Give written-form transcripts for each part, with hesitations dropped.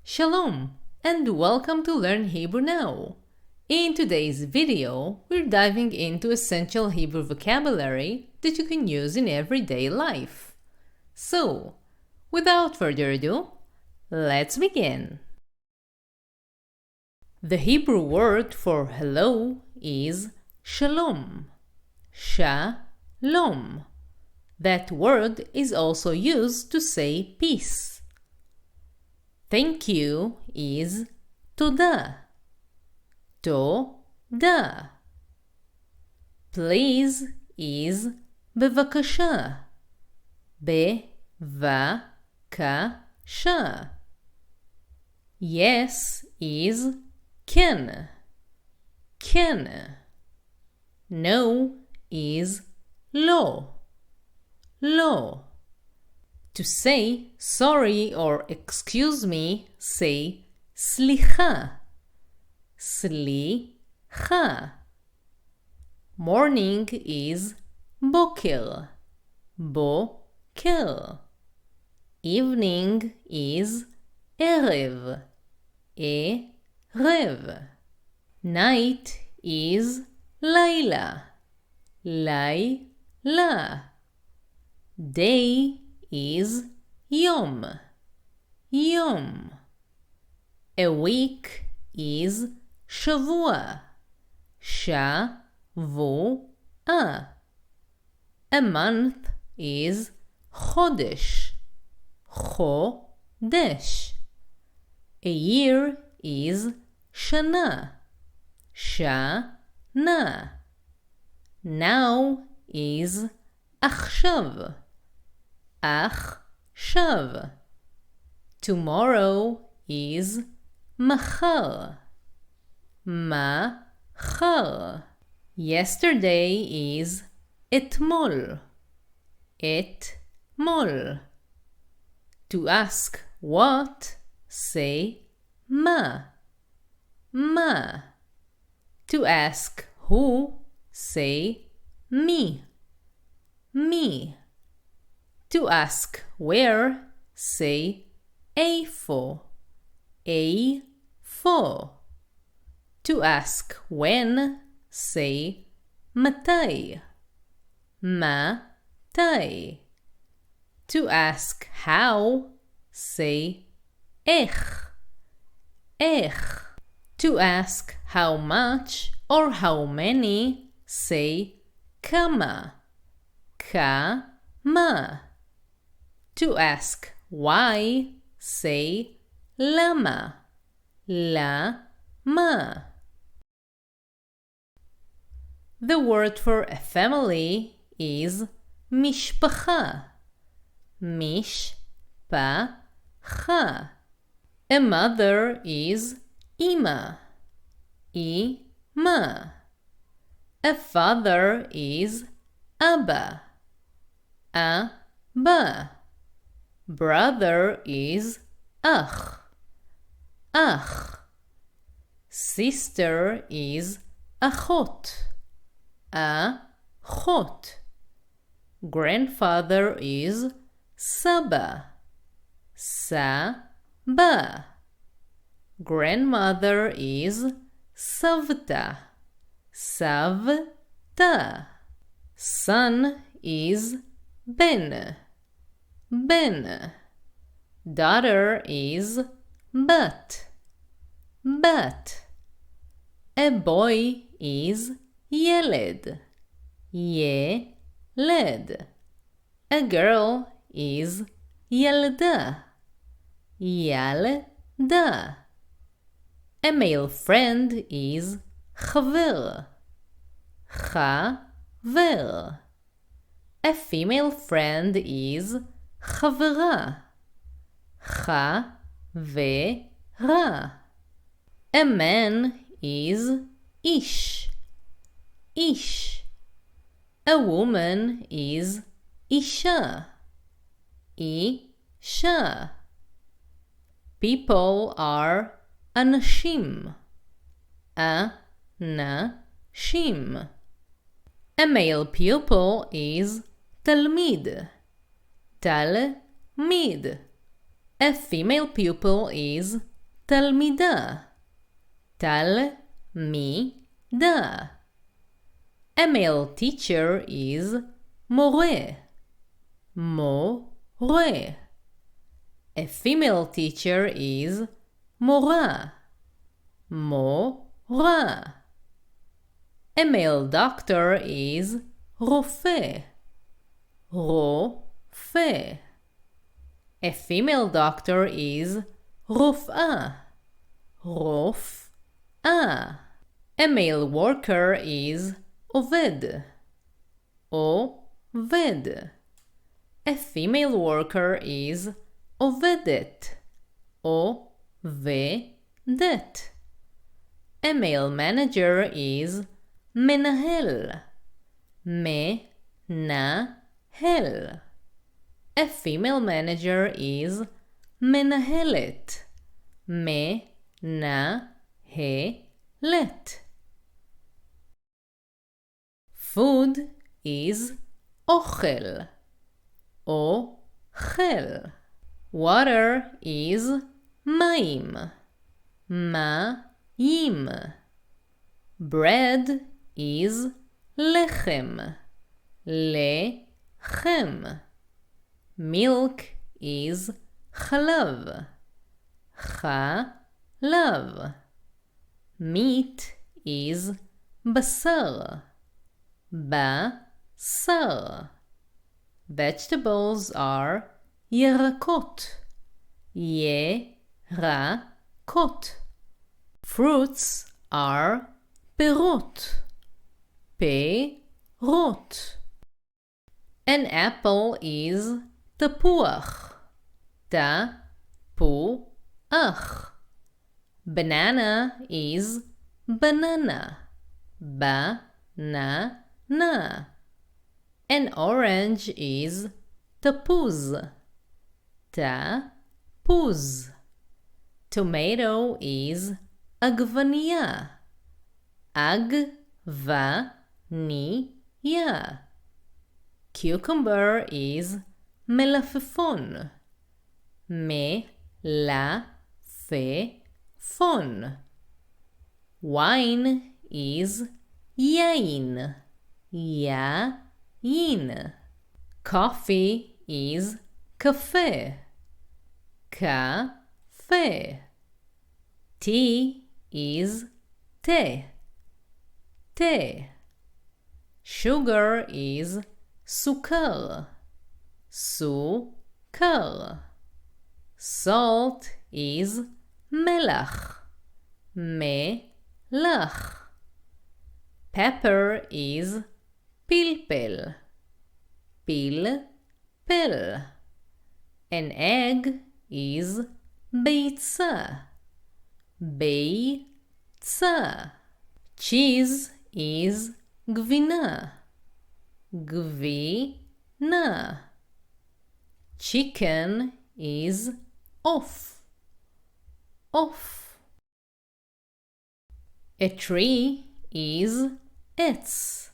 Shalom and welcome to Learn Hebrew Now. In today's video, we're diving into essential Hebrew vocabulary that you can use in everyday life. So, without further ado, let's begin. The Hebrew word for hello is shalom. Shalom. That word is also used to say peace. Thank you is toda. Toda. Please is bevakasha. Bevakasha. Yes is ken. Ken. No is lo. Lo. To say sorry or excuse me, say slicha. Slicha. Morning is boker. Boker. Evening is erev. Erev. Night is laila. Laila. Day is yom. Yom. A week is shavua. Shavua. A month is chodesh. Chodesh. A year is shana. Shana. Now is achshav. Achshav. Tomorrow is machar. Machar. Yesterday is etmol. Etmol. To ask what, say ma. Ma. To ask who, say mi. Mi. To ask where, say eifo. Eifo. To ask when, say matai. Matai. To ask how, say ech. Ech. To ask how much or how many, say kama. Kama. To ask why, say lama. Lama. The word for a family is mishpacha. Mishpacha. A mother is ima. Ima. A father is abba. Abba. Brother is ach. Ach. Sister is achot. Achot. Grandfather is saba. Saba. Grandmother is savta. Savta. Son is ben. Ben. Daughter is bat. Bat. A boy is yeled. Yeled. A girl is yelda. Yalda. A male friend is chaver. Chaver. A female friend is חברה. חברה. A man is ish. Ish. A woman is isha. Isha. People are אנשים. אנשים. A male pupil is תלמיד. תלמיד. A female pupil is תלמידה. תלמידה. A male teacher is מורה. מורה. A female teacher is מורה. מורה. A male doctor is רופא. רופא. A female doctor is רופאה. רופאה. A male worker is עובד. עובד. A female worker is עובדת. עובדת. A male manager is מנהל. מנהל. A female manager is מנהלת. מנהלת. Food is אוכל. אוכל. Water is מים. מים. Bread is לחם. לחם. Milk is חלב. חלב. Meat is בשר. בשר. Vegetables are ירקות. ירקות. Fruits are פירות. פירות. An apple is תפוח. תפוח. Banana is banana. banana. An orange is תפוז. תפוז. Tomato is עגבנייה. עגבנייה. Cucumber is מלפפון. מלפפון. Wine is יין. יין. Coffee is קפה. קפה. Tea is תה. תה. Sugar is סוכר. סוכר. Salt is מלח. מלח. Pepper is פלפל. פלפל. An egg is ביצה. ביצה. Cheese is גבינה. גבינה. Chicken is עוף. עוף. A tree is עץ.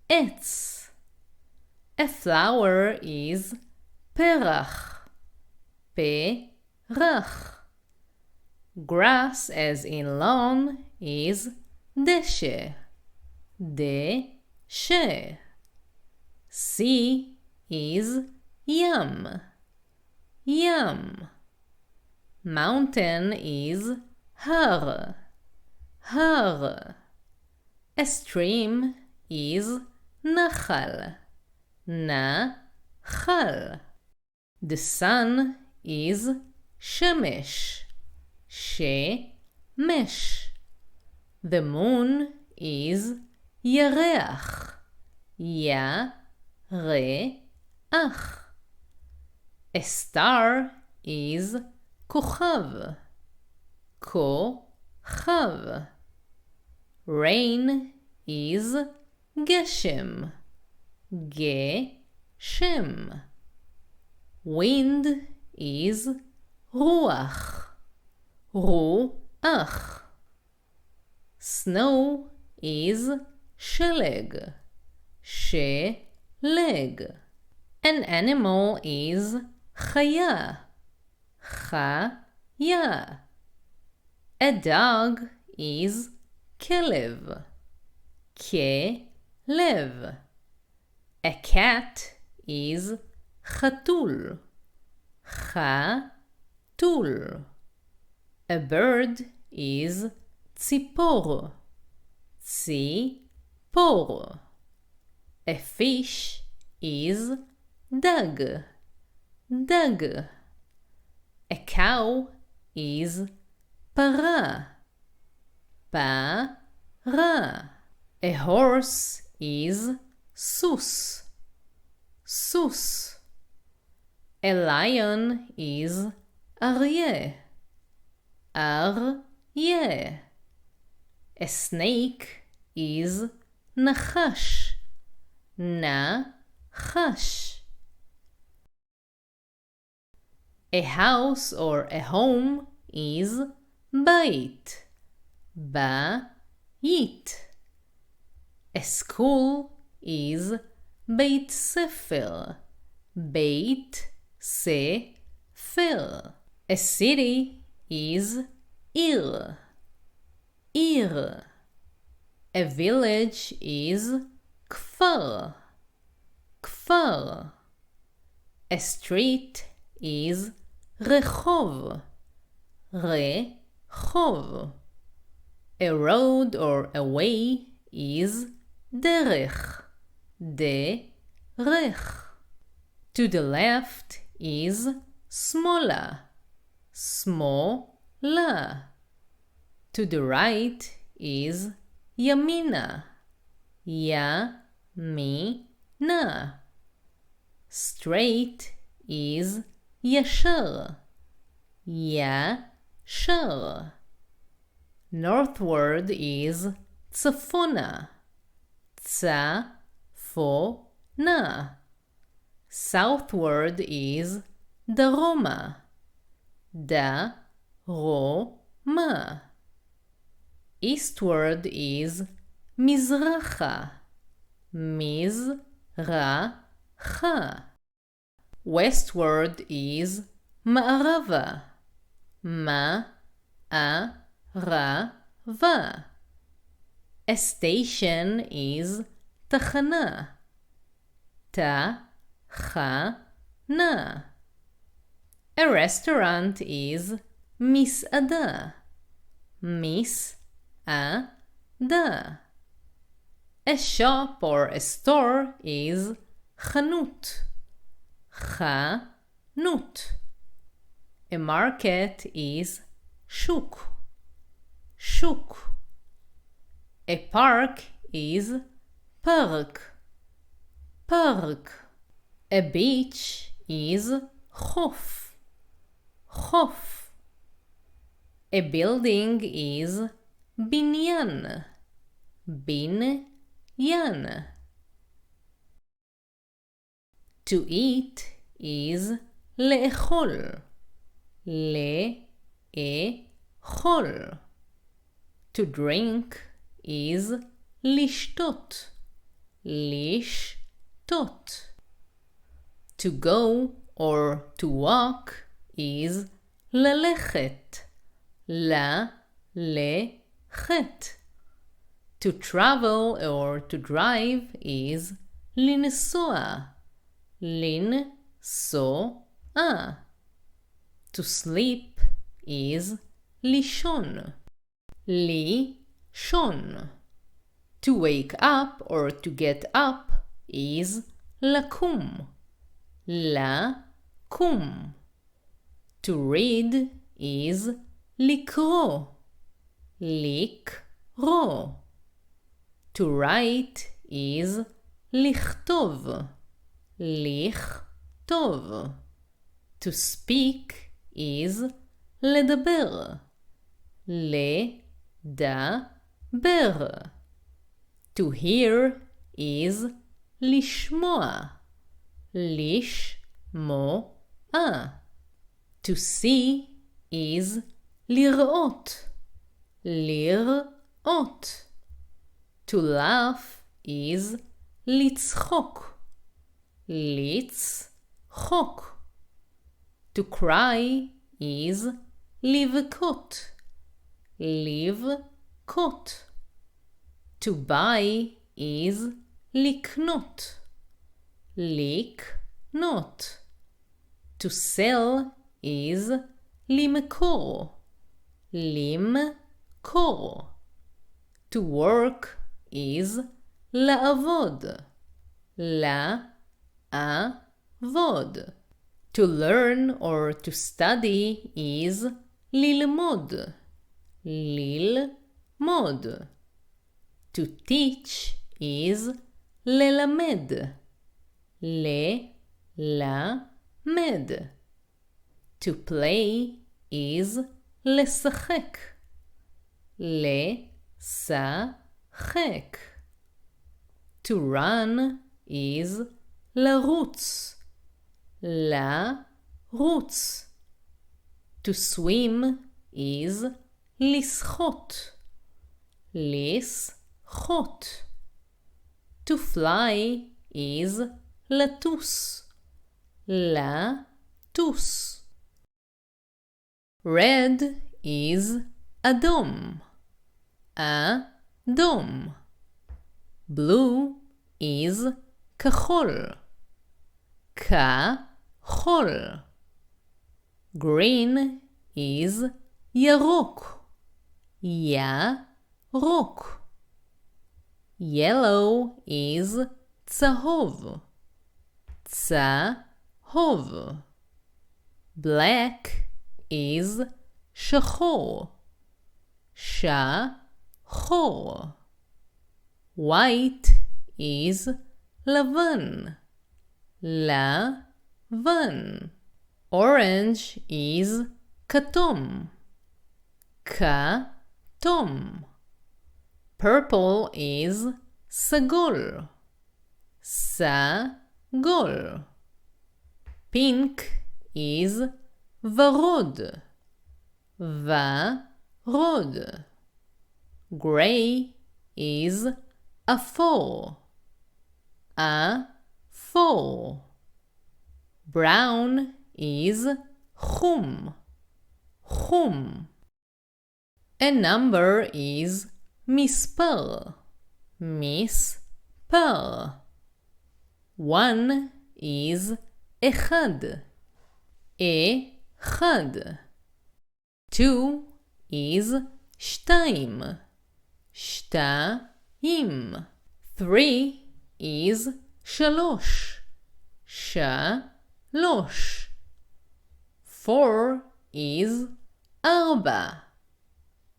עץ. A flower is פרח. פרח. Grass as in lawn is דשא. דשא. Sea is ים. ים. Mountain is הר. הר. A stream is נחל. נחל. The sun is שמש. שמש. The moon is ירח. ירח. A star is כוכב. כוכב. Rain is גשם. גשם. Wind is רוח. רוח. Snow is שלג. שלג. An animal is חיה. חיה. A dog is כלב. כלב. A cat is חתול. חתול. A bird is ציפור. ציפור. A fish is דג. דג. A cow is פרה. פרה. A horse is סוס. סוס. A lion is אריה. אריה. A snake is נחש. נחש. A house or a home is בית. בית. A school is בית ספר. בית ספר. A city is עיר. עיר. A village is כפר. כפר. A street is רחוב. רחוב. A road or a way is דרך. דרך. To the left is שמאלה. שמאלה. To the right is ימינה. ימינה. Straight is ישר. ישר. Northward is צפונה. צפונה. Southward is דרומה. דרומה. Eastward is מזרחה. מזרחה. Westward is מערבה. מערבה. A station is תחנה. תחנה. A restaurant is מסעדה. מסעדה. A shop or a store is חנות. חנות. A market is שוק. שוק. A park is פארק. פארק. A beach is חוף. חוף. A building is בניין. בניין. To eat is לאכול. לאכול. To drink is לשתות. לשתות. To go or to walk is ללכת. ללכת. To travel or to drive is לנסוע. לנסוע. To sleep is לישון. לישון. To wake up or to get up is לקום. לקום. To read is לקרוא. לקרוא. To write is לכתוב. לכתוב. To speak is לדבר. לדבר. To hear is לשמוע. לשמוע. To see is לראות. לראות. To laugh is לצחוק. לצחוק. To cry is לבכות. לבכות. To buy is לקנות. לקנות. To sell is למכור. למכור. To work is לעבוד. לעבוד. To learn or to study is ללמוד. ללמוד. To teach is ללמד. ללמד. To play is לשחק. לשחק. To run is לרוץ. לרוץ. To swim is לשחות. לשחות. To fly is לטוס. לטוס. Red is אדום. אדום. Blue is כחול. כחול. Green is ירוק. ירוק. Yellow is צהוב. צהוב. Black is שחור. שחור. White is לבן. לבן. Orange is כתום. כתום. Purple is סגול. סגול. Pink is ורוד. ורוד. Gray is אפור. אפור. Brown is חום. חום. A number is מספר. מספר. One is אחד. אחד. Two is שתיים. שתיים. Three is שלוש. שלוש. Four is ארבע.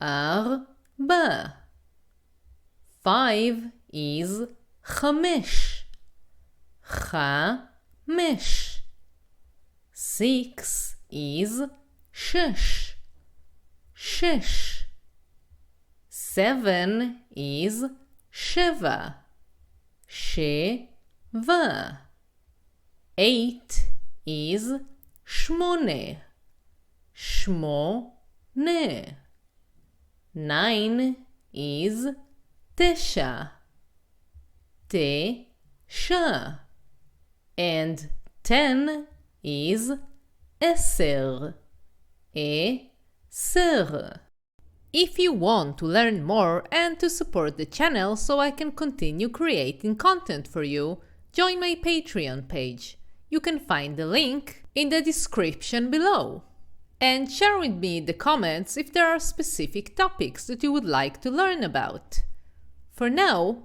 ארבע. Five is חמש. חמש. Six is שש. שש. Seven is שבע. שבע. Eight is שמונה. שמונה. Nine is תשע. תשע. And 10 is עשר. עשר. If you want to learn more and to support the channel so I can continue creating content for you, join my Patreon page. You can find the link in the description below. And share with me in the comments if there are specific topics that you would like to learn about. For now,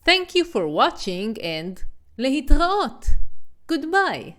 thank you for watching and להתראות. Goodbye.